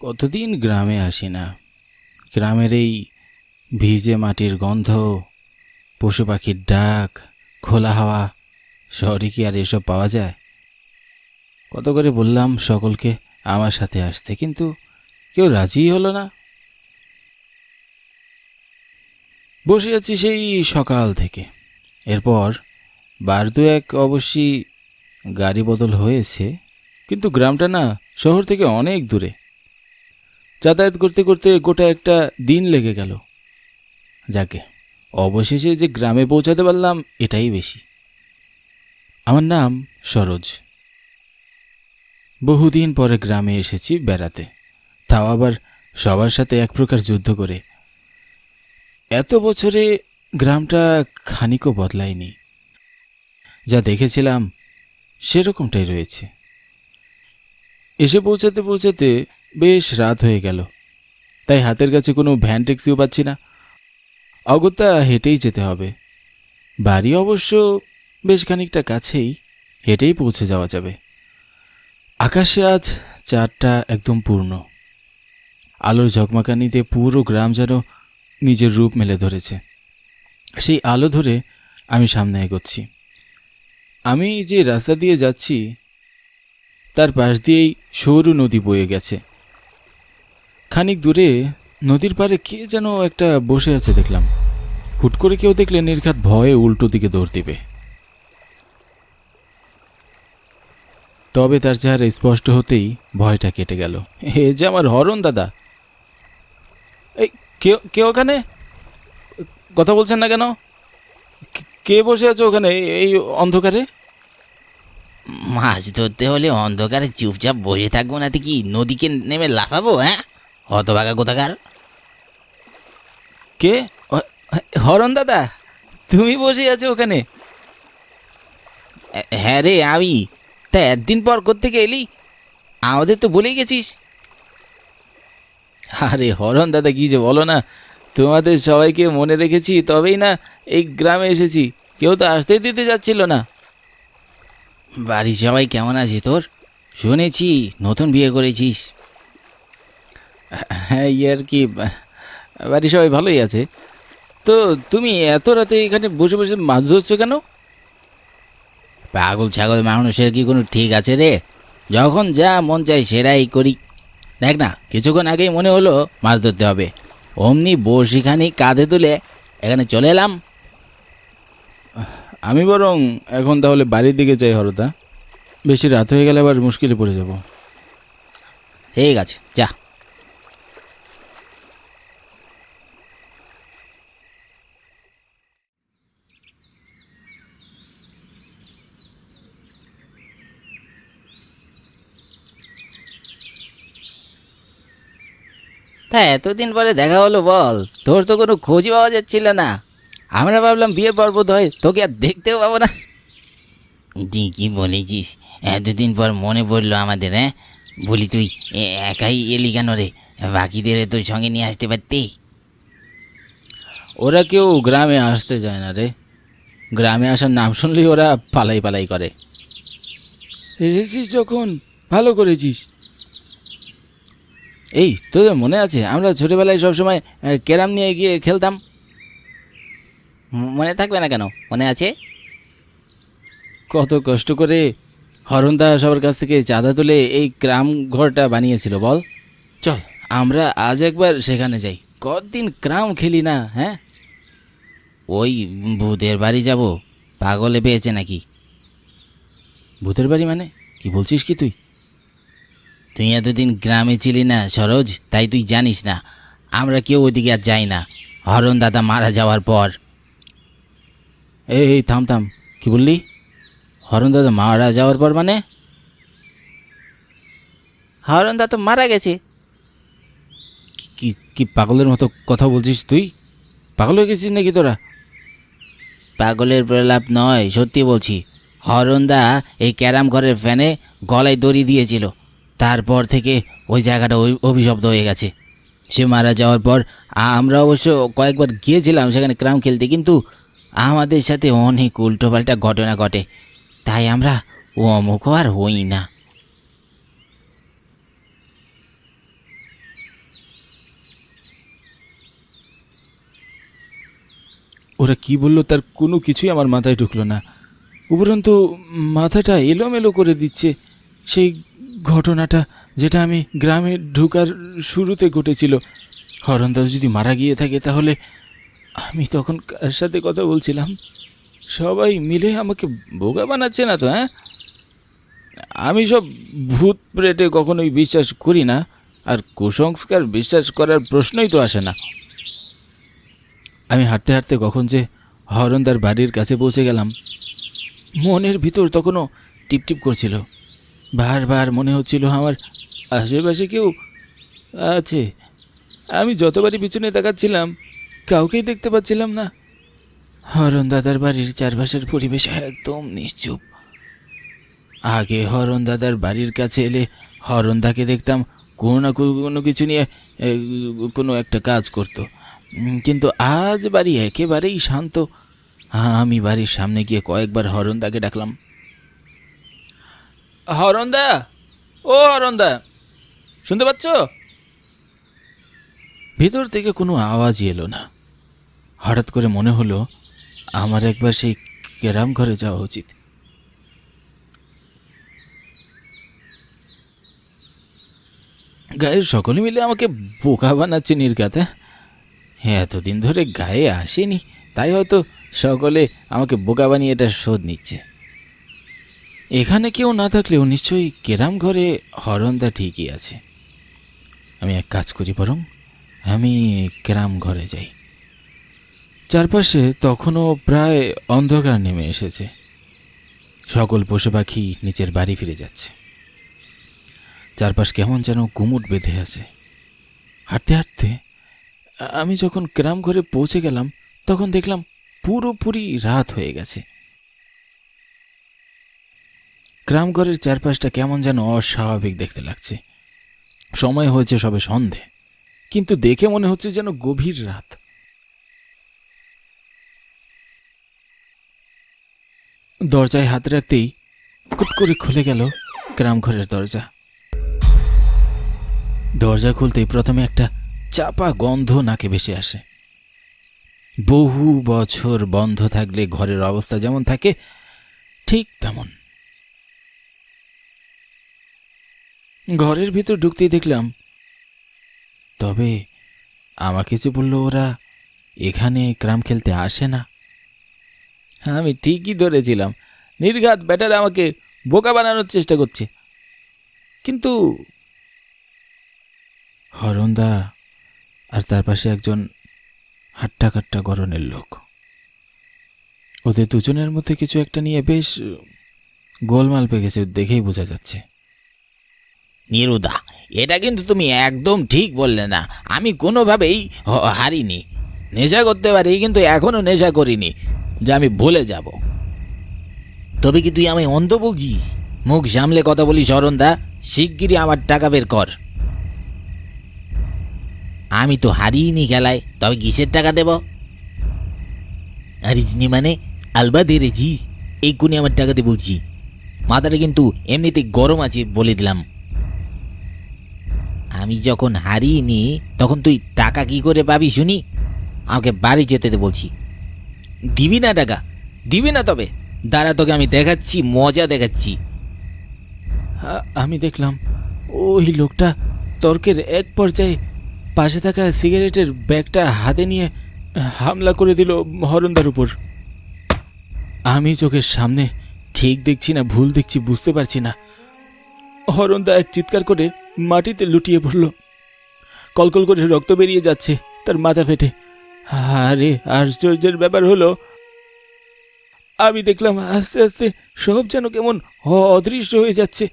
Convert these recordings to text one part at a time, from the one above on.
কতদিন গ্রামে আসি না। গ্রামের এই ভিজে মাটির গন্ধ, পশু পাখির ডাক, খোলা হাওয়া, শহরে কি আর এসব পাওয়া যায়? কত করে বললাম সকলকে আমার সাথে আসতে, কিন্তু কেউ রাজিই হলো না। বসে আছি সেই সকাল থেকে। এরপর বার দু এক অবশ্যই গাড়ি বদল হয়েছে, কিন্তু গ্রামটা না শহর থেকে অনেক দূরে। যাতায়াত করতে করতে গোটা একটা দিন লেগে গেল। যাকে অবশেষে যে গ্রামে পৌঁছাতে পারলাম এটাই বেশি। আমার নাম সরোজ। বহুদিন পরে গ্রামে এসেছি বেড়াতে, তাও আবার সবার সাথে এক প্রকার যুদ্ধ করে। এত বছরে গ্রামটা খানিকও বদলায়নি, যা দেখেছিলাম সেরকমটাই রয়েছে। এসে পৌঁছাতে পৌঁছাতে বেশ রাত হয়ে গেল, তাই হাতের কাছে কোনো ভ্যান ট্যাক্সিও পাচ্ছি না। অগত্যা হেঁটেই যেতে হবে। বাড়ি অবশ্য বেশ খানিকটা কাছেই, হেঁটেই পৌঁছে যাওয়া যাবে। আকাশে আজ চাঁদটা একদম পূর্ণ। আলোর ঝকমাকানিতে পুরো গ্রাম যেন নিজের রূপ মেলে ধরেছে। সেই আলো ধরে আমি সামনে এগোচ্ছি। আমি যে রাস্তা দিয়ে যাচ্ছি তার পাশ দিয়েই সরু নদী বয়ে গেছে। খানিক দূরে নদীর পাড়ে কে যেন একটা বসে আছে দেখলাম। হুট করে কেউ দেখলে নির্ঘাত ভয়ে উল্টো দিকে দৌড় দিবে। তবে তার চেহারা স্পষ্ট হতেই ভয়টা কেটে গেল। এ যে আমার হরণ দাদা। এই কে ওখানে? কথা বলছেন না কেন? কে বসে আছে ওখানে এই অন্ধকারে? মাছ ধরতে হলে অন্ধকারে চুপচাপ বসে থাকবো না, কি নদীকে নেমে লাফাবো? হ্যাঁ, হতভাগা কোথাকার। কে? হরণ দাদা, তুমি বসে আছো ওখানে? হ্যাঁ রে, আমি। তা একদিন পর কোত্থেকে এলি? আমাদের তো বলেই গেছিস। আরে হরণ দাদা, কি যে বলো না। তোমাদের সবাইকে মনে রেখেছি তবেই না এই গ্রামে এসেছি। কেউ তো আসতেই দিতে যাচ্ছিল না। বাড়ির সবাই কেমন আছে তোর? শুনেছি নতুন বিয়ে করেছিস। হ্যাঁ, আর কি, বাড়ির সবাই ভালোই আছে। তো তুমি এত রাতে এখানে বসে বসে মাছ ধরছো কেন? পাগল ছাগল মানুষের কি কোনো ঠিক আছে রে? যখন যা মন চাই সেটাই করি। দেখ না, কিছুক্ষণ আগেই মনে হলো মাছ ধরতে হবে, অমনি বড়শিখানি কাঁধে তুলে এখানে চলে এলাম। আমি বরং এখন তাহলে বাড়ির দিকে যাই হরদা। বেশি রাত হয়ে গেলে আবার মুশকিলে পড়ে যাব। ঠিক আছে, যা। তা এতদিন পরে দেখা হলো বল, তোর তো কোনো খোঁজই পাওয়া যাচ্ছিল না। আমরা ভাবলাম বিয়ের পর্বত হয়, তোকে আর দেখতেও পাবো না। তুই কি বলেছিস? এতদিন পর মনে পড়লো আমাদের। হ্যাঁ, বলি তুই একাই এলি কেন রে? বাকিদের তোর সঙ্গে নিয়ে আসতে পারতি। ওরা কেউ গ্রামে আসতে চায় না রে। গ্রামে আসার নাম শুনলেই ওরা পালাই পালাই করে। এসেছিস যখন ভালো করেছিস। এই তোদের মনে আছে আমরা ছোটবেলায় সবসময় ক্যারাম নিয়ে গিয়ে খেলতাম? মনে থাকবে না কেন? মনে আছে। কত কষ্ট করে হরণদা সবার কাছ থেকে চাঁদা তুলে এই গ্রাম ঘরটা বানিয়েছিল বল। চল আমরা আজ একবার সেখানে যাই। কতদিন গ্রাম খেলি না। হ্যাঁ, ওই ভূতের বাড়ি যাব? পাগলে পেয়েছে নাকি? ভূতের বাড়ি মানে কি বলছিস কি তুই? তুই এতদিন গ্রামে ছিলি না সরোজ, তাই তুই জানিস না। আমরা কেউ ওদিকে আর যাই না হরণ দাদা মারা যাওয়ার পর। এই থাম থাম, কি বললি? হরণ দাদা মারা যাওয়ার পর মানে? হরণ দা তো মারা গেছে। কি কি পাগলের মতো কথা বলছিস তুই? পাগল হয়ে গেছিস নাকি তোরা? পাগলের প্রলাপ নয়, সত্যি বলছি। হরণদা এই ক্যারাম ঘরের ফ্যানে গলায় দড়ি দিয়েছিল, তারপর থেকে ওই জায়গাটা অভিশপ্ত হয়ে গেছে। সে মারা যাওয়ার পর আমরা অবশ্য কয়েকবার গিয়েছিলাম সেখানে ক্যারাম খেলতে, কিন্তু আমাদের সাথে অনেক উল্টোপাল্টা ঘটনা ঘটে, তাই আমরা অমুখ আর হই না। ওরা কি বলল তার কোনো কিছুই আমার মাথায় ঢুকলো না। উপরন্তু মাথাটা এলোমেলো করে দিচ্ছে সেই ঘটনাটা, যেটা আমি গ্রামে ঢোকার শুরুতে ঘটেছিল। হরণদাস যদি মারা গিয়ে থাকে তাহলে আমি তখন কার সাথে কথা বলছিলাম? সবাই মিলে আমাকে বোকা বানাচ্ছে না তো? হ্যাঁ, আমি সব ভূত প্রেতে কখনোই বিশ্বাস করি না, আর কুসংস্কার বিশ্বাস করার প্রশ্নই তো আসে না। আমি হাঁটতে হাঁটতে কখন যে হরণদার বাড়ির কাছে পৌঁছে গেলাম। মনের ভিতর তখনও টিপটিপ করছিল। বারবার মনে হচ্ছিল আমার আশেপাশে কেউ আছে। আমি যতবারই পিছনে তাকাচ্ছিলাম কাউকেই দেখতে পাচ্ছিলাম না। হরণ দাদার বাড়ির চারপাশের পরিবেশ একদম নিশ্চুপ। আগে হরণ দাদার বাড়ির কাছে এলে হরণদাকে দেখতাম কোনো না কোনো কিছু নিয়ে কোনো একটা কাজ করত, কিন্তু আজ বাড়ি একেবারেই শান্ত। আমি বাড়ির সামনে গিয়ে কয়েকবার হরণদাকে ডাকলাম, হরণদা, ও হরণদা, শুনতে পাচ্ছ? ভেতর থেকে কোনো আওয়াজই এলো না। হঠাৎ করে মনে হলো আমার একবার সেই ক্যারাম ঘরে যাওয়া উচিত। গায়ের সকলে মিলে আমাকে বোকা বানাচ্ছে নির্ঘাত। এতদিন ধরে গায়ে আসেনি, তাই হয়তো সকলে আমাকে বোকা বানিয়ে এটা শোধ নিচ্ছে। এখানে কেউ না থাকলেও নিশ্চয়ই ক্যারাম ঘরে হরণদা ঠিকই আছে। আমি এক কাজ করি, বরং আমি ক্যারাম ঘরে যাই। চারপাশে তখনও প্রায় অন্ধকার নেমে এসেছে। সকল পশু পাখি নিচের বাড়ি ফিরে যাচ্ছে। চারপাশ কেমন যেন গুমুট বেঁধে আছে। হাঁটতে হাঁটতে আমি যখন ক্যারাম ঘরে পৌঁছে গেলাম তখন দেখলাম পুরোপুরি রাত হয়ে গেছে। ক্যারাম ঘরের চারপাশটা কেমন যেন অস্বাভাবিক দেখতে লাগছে। সময় হয়েছে সবে সন্ধে, কিন্তু দেখে মনে হচ্ছে যেন গভীর রাত। দরজায় হাত রাখতেই কুট করে খুলে গেল ক্যারাম ঘরের দরজা। দরজা খুলতেই প্রথমে একটা চাপা গন্ধ নাকে ভেসে আসে। বহু বছর বন্ধ থাকলে ঘরের অবস্থা যেমন থাকে ঠিক তেমন। ঘরের ভিতর ঢুকতেই দেখলাম, তবে আমাকে যে বলল ওরা এখানে ক্যারাম খেলতে আসে না। আমি ঠিকই ধরেছিলাম, নির্ঘাত ব্যাটারা আমাকে বোকা বানানোর চেষ্টা করছে। কিন্তু হরণদা আর তার পাশে একজন হাট্টা কাট্টা গরনের লোক, ওদের দুজনের মধ্যে কিছু একটা নিয়ে বেশ গোলমাল পেকেছে, দেখেই বোঝা যাচ্ছে। নিরুদা, এটা কিন্তু তুমি একদম ঠিক বললে না। আমি কোনোভাবেই হারিনি। নেশা করতে পারি, কিন্তু এখনো নেশা করিনি যে আমি ভুলে যাব। তবে কি তুই আমায় অন্ধ বলছিস? মুখ সামলে কথা বলিস হরণদা। শিগগিরই আমার টাকা বের কর। আমি তো হারিয়েনি খেলায়, তবে কিসের টাকা দেব? হারিসনি মানে? আলবাদ হেরেছিস, এক্ষুনি আমার টাকাতে বলছি। মাথাটা কিন্তু এমনিতেই গরম আছে বলে দিলাম। আমি যখন হারিয়েনি তখন তুই টাকা কি করে পাবি শুনি? আমাকে বাড়ি যেতে দে বলছি। দিবি না টাকা? দিবি না? তবে দাঁড়া, তোকে আমি দেখাচ্ছি, মজা দেখাচ্ছি। আমি দেখলাম ওই লোকটা তর্কের এক পর্যায়ে পাশে থাকা সিগারেটের ব্যাগটা হাতে নিয়ে হামলা করে দিল হরণদার উপর। আমি চোখের সামনে ঠিক দেখছি না ভুল দেখছি বুঝতে পারছি না। হরণদা এক চিৎকার করে মাটিতে লুটিয়ে পড়ল। কলকল করে রক্ত বেরিয়ে যাচ্ছে তার মাথা ফেটে। আরে আশ্চর্যের ব্যাপার হলো, আমি দেখলাম আস্তে আস্তে সব যেন কেমন অদৃশ্য হয়ে যাচ্ছে।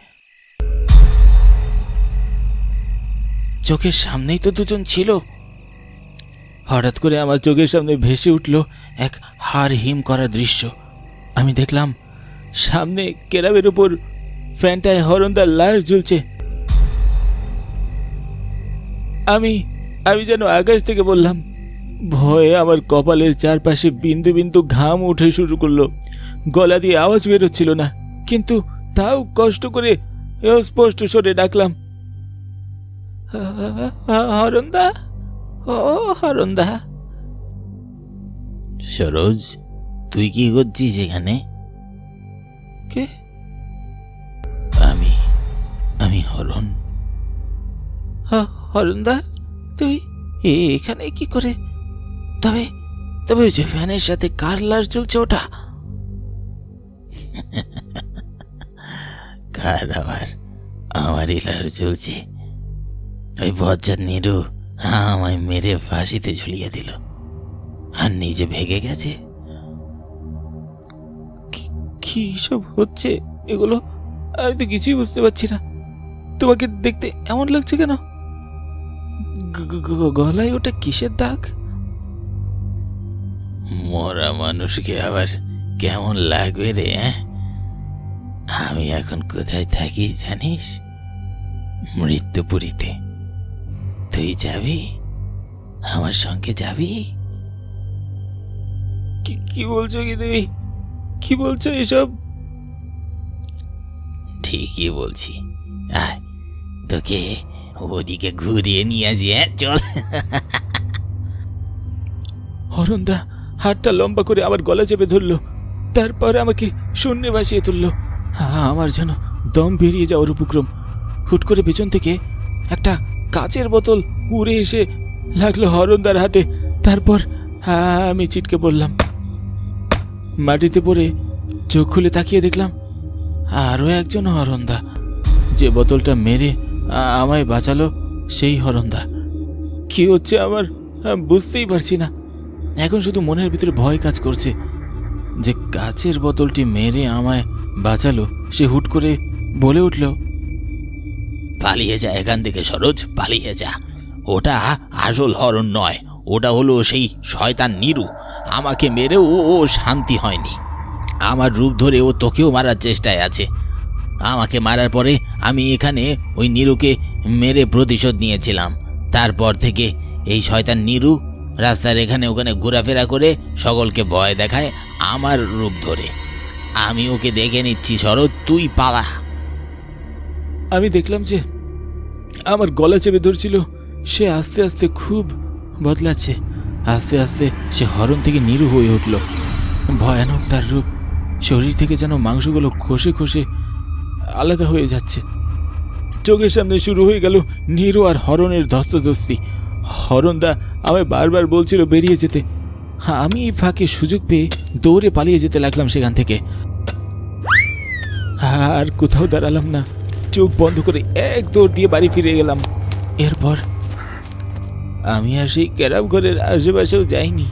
চোখের সামনেই তো দুজন ছিল। হঠাৎ করে আমার চোখের সামনে ভেসে উঠল এক হাড় হিম করা দৃশ্য। আমি দেখলাম সামনে কেরাবের উপর ফ্যানটায় হরণদার লাশ ঝুলছে। আমি যেন আকাশ থেকে বললাম। ভয়ে আমার কপালের চারপাশে বিন্দু বিন্দু ঘাম উঠে শুরু করলো। গলা দিয়ে আওয়াজ বেরোচ্ছিল না, কিন্তু তাও কষ্ট করে স্পষ্ট স্বরে ডাকলাম, হরণদা, ও হরণদা। সরোজ, তুই কি করছিস এখানে? কে? আমি আমি হরণ। হরণদা, তুই এখানে কি করে? তবে তবে ওই যে ফ্যানের সাথে কার লাশ জ্বলছে ওটা? কার আবার? আমারই লাশ জ্বলছে। ওই বজ্জাত নিরু আমায় মেরে ফাঁসিতে ঝুলিয়ে দিল আর নিজে ভেগে গেছে। কি সব হচ্ছে এগুলো? আমি তো কিছুই বুঝতে পারছি না। তোমাকে দেখতে এমন লাগছে কেন? গলায় ওটা কিসের দাগ? মরা মানুষকে আবার কেমন লাগবে রে? আমি এখন কোথায় থাকি জানিস? মৃত্যুপুরীতে। তুই যাবি? আমার সঙ্গে যাবি? কি বলছো কি তুমি? কি বলছো এসব? ঠিকই বলছি। আয়, তোকে ওদিকে ঘুরিয়ে নিয়ে আসি। চল। হরণদা হাতটা লম্বা করে আমার গলা চেপে ধরলো, তারপর আমাকে শূন্যে ভাসিয়ে তুললো। আমার যেন দম বেরিয়ে যাওয়ার উপক্রম। হুট করে পেছন থেকে একটা কাচের বোতল উড়ে এসে লাগলো হরণদার হাতে। তারপর আমি ছিটকে পড়লাম। মাটিতে পড়ে চোখ খুলে তাকিয়ে দেখলাম আরও একজন হরণদা। যে বোতলটা মেরে আমায় বাঁচালো সেই হরণদা। কি হচ্ছে আমার বুঝতেই পারছি না। এখন শুধু মনের ভিতরে ভয় কাজ করছে যে কাচের বোতলটি মেরে আমায় বাঁচালো সে হুট করে বলে উঠল, পালিয়ে যা এখান থেকে সরোজ, পালিয়ে যা। ওটা আসল হরণ নয়, ওটা হলো সেই শয়তান নিরু। আমাকে মেরে ও শান্তি হয়নি। আমার রূপ ধরে ও তোকেও মারার চেষ্টায় আছে। আমাকে মারার পরে আমি এখানে ওই নিরুকে মেরে প্রতিশোধ নিয়েছিলাম। তারপর থেকে এই শয়তান নিরু রাস্তার এখানে ওখানে ঘোরাফেরা করে সকলকে ভয় দেখায় আমার রূপ ধরে। আমি ওকে দেখে নিচ্ছি সরোজ, তুই পালা। আমি দেখলাম যে আমার গলা চেপে ধরছিল সে আস্তে আস্তে খুব বদলাচ্ছে। আস্তে আস্তে সে হরণ থেকে নিরু হয়ে উঠল। ভয়ানক তার রূপ। শরীর থেকে যেন মাংসগুলো খসে খসে আলাদা হয়ে যাচ্ছে। চোখের সামনে শুরু হয়ে গেল নিরু আর হরণের ধস্তাধস্তি। হরণদা আমায় বারবার বলছিল বেরিয়ে যেতে। আমি এই ফাঁকে সুযোগ পেয়ে দৌড়ে পালিয়ে যেতে লাগলাম সেখান থেকে। আর কোথাও দাঁড়ালাম না, চোখ বন্ধ করে এক দৌড় দিয়ে বাড়ি ফিরে গেলাম। এরপর আমি আর সেই ক্যারাম ঘরের আশেপাশেও যাইনি।